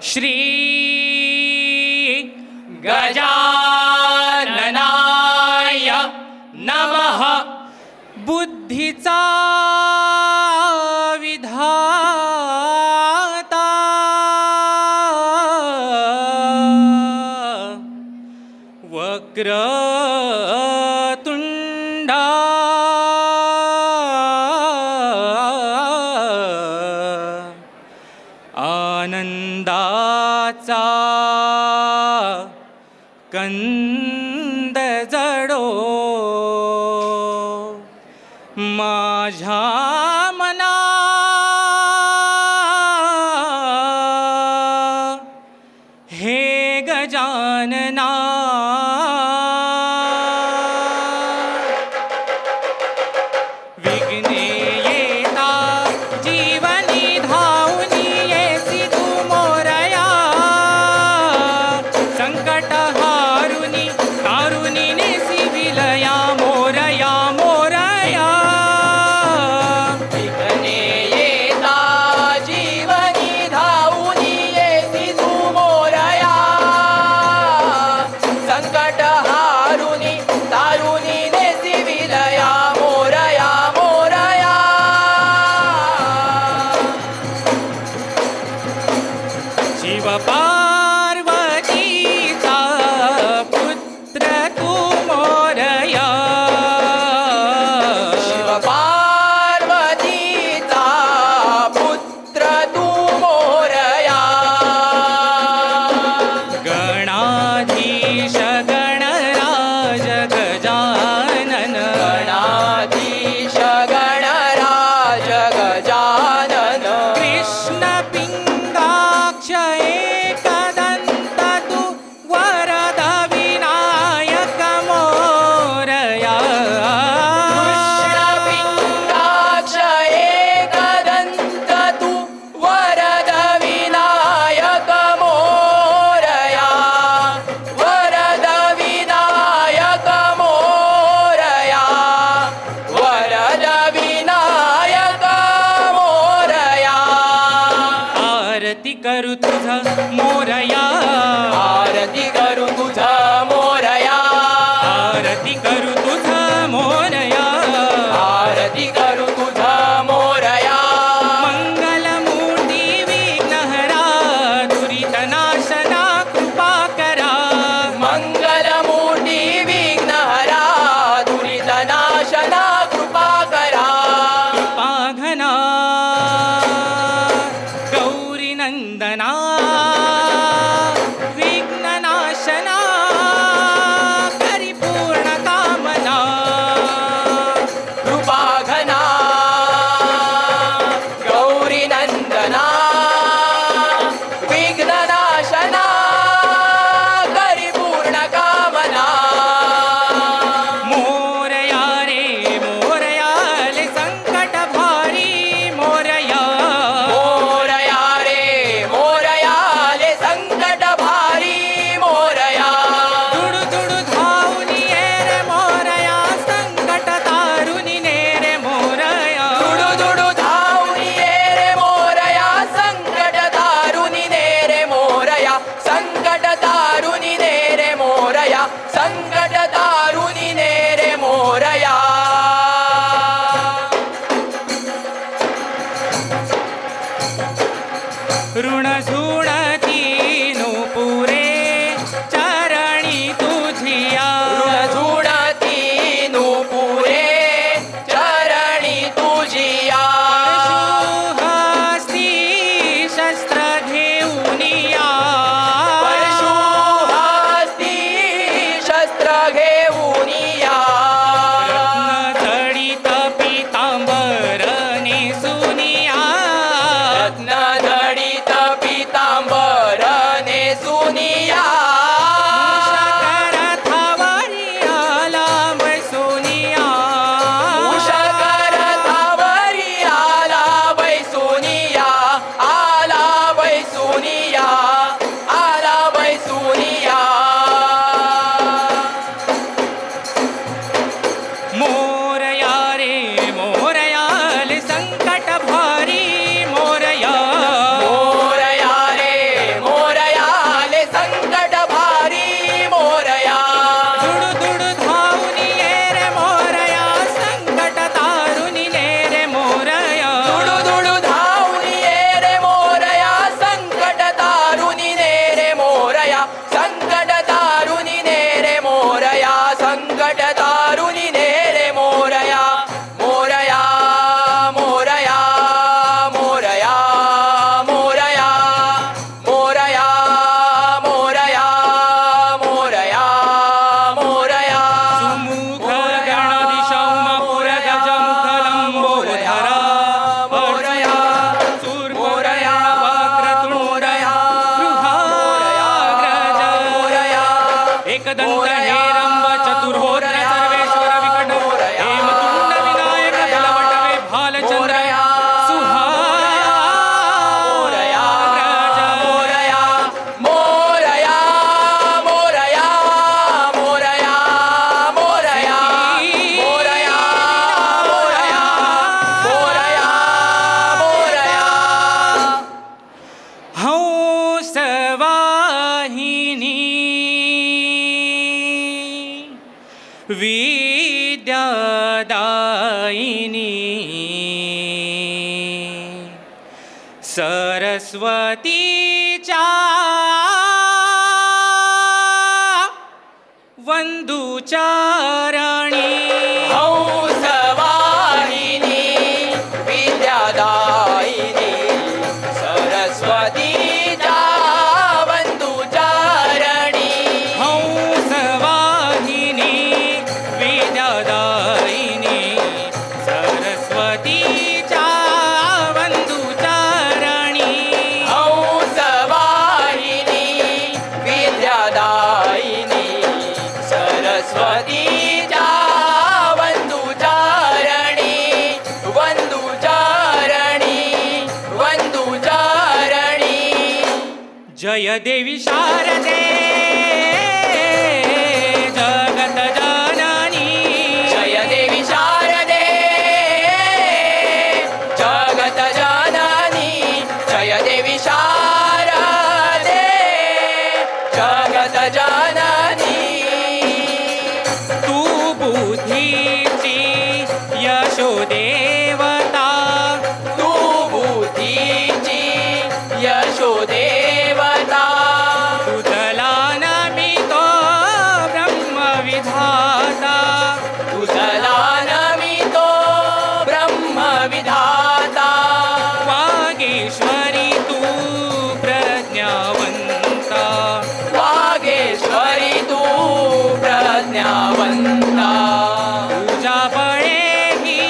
श्री गजाननाय नमः। बुद्धीचा विधाता वक्रतुंडा आनंदाचा कंद जडो माझ्या मना हे गजानना। विघ्ने येता जीवनी धावनी येसी तू मोरया। संकट हारुनी तारुनी नेसी विलया मोरया मोरया। विघ्ने येता जीवनी धावनी येसी तू मोरया। संकट हारुनी तारुनी नेसी विलया मोरया मोरया। शिव पार्वतीचा पुत्र तू मोरया। शिव पार्वतीचा पुत्र तू मोरया। गणाधीश गणराज गजानन। गणाधीश गणराज गजानन। कृष्ण पिंगाक्ष एकदंत तू वरद विनायक मोरया। कृष्णपिंगाक्ष एकदंत तू वरद विनायक मोरया। वरद विनायक मोरया। वरद विनायक मोरया। आरती करू तुझा मोरया। आरती करू तुझा मोरया। आरती करू तुझा मोरया। आरती करू तुझा मोरया। मंगलमूर्ती विघ्नहरा दुरितनाशना कृपा करा। मंगलमूर्ती विघ्नहरा दुरितनाशना कृपा करा। पाघना गौरी नंदना विघ्ननाशना करी पूर्ण कामना। कृपाघना गौरी नंदना विघ्ननाशना करी पूर्ण कामना। मोरया रे मोरया ले संकट भारी मोरया। मोरया रे मोरया ले एकदंत मोरया, हेरंब चतुर्होत्र मोरया, सर्वेश्वर विकट मोरया, हेमतुंड विनायक मोरया, बलवटवे भालचंद्र मोरया, मोरया, मोरया, मोरया, मोरया, मोरया, मोरया, मोरया, मोरया, मोरया, मोरया. हंसवाहिनी विद्यादायिनी सरस्वतीच्या वंदुचारणी हंसवाहिनी विद्यादायिनी सरस्वतीच्या वंदुचारणी हंसवाहिनी विद्यादायिनी सरस्वतीच्या वंदुचारणी हंसवाहिनी विद्यादायिनी सरस्वतीच्या वंदुचारणी वंदुचारणी वंदुचारणी. जय देवी शारदे जगत जननी जय देवी शारदे जगत जननी जय देवी शारदे जगत जननी. तू बुद्धीची यशोदेवता तू बुद्धीची यशोदेवता तुझला नमितो ब्रह्मविधाता तुझला नमितो ब्रह्मविधाता. वागेश्वरी तू प्रज्ञावंता वागेश्वरी तू प्रज्ञावंता. तुझ्या बळे ही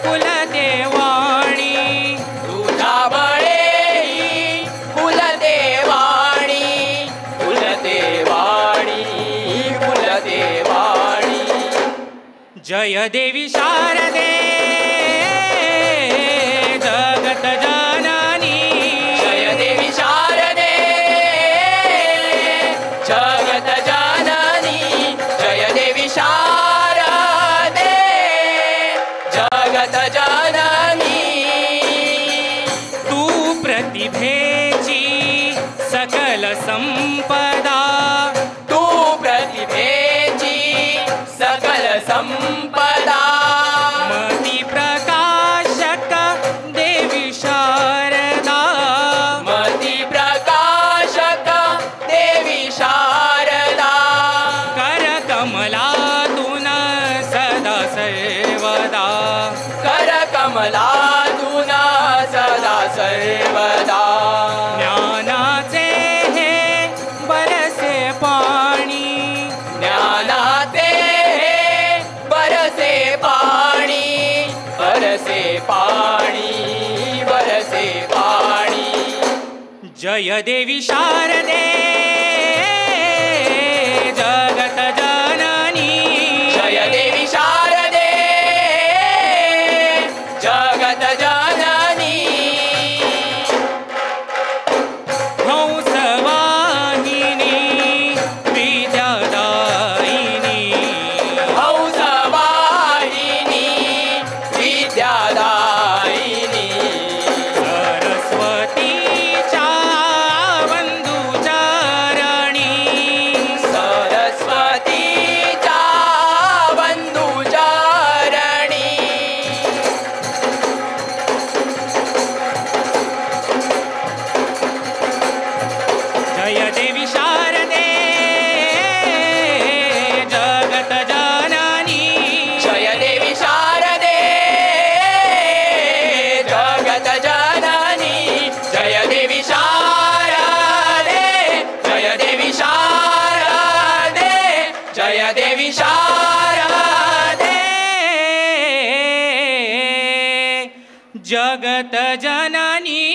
कुलदेवाणी तुझ्या बळे ही कुलदेवाणी कुलदेवाणी कुलदेवाणी. जय देवी शारदे जगत जननी जय देवी शारदे जगत जननी जय देवी शारदे जगत जननी. तू प्रतिभेची सकल संपदा तू प्रतिभेची सकल संपदा मती प्रकाशक देवी शारदा मती प्रकाशक देवी शारदा. कर कमलातून सदा सर्वदा कर कमलातून सदा सर्वदा. ज्ञानाचे हे बरसे पाणी ज्ञानाचे बरसे पाणी बरसे पाणी बरसे पाणी. जय देवी शारदे जगत जननी जय देवी शारदे जगत जननी. हंसवाहिनी विद्यादायिनी हंसवाहिनी विद्यादायिनी सरस्वतीच्या वंदुचारणी सरस्वतीच्या वंदुचारणी. जय देवी शारदे जगत जननी जय देवी शारदे जगत जननी जय देवी शारदे जय देवी शारदे जय देवी शारदे जगत जननी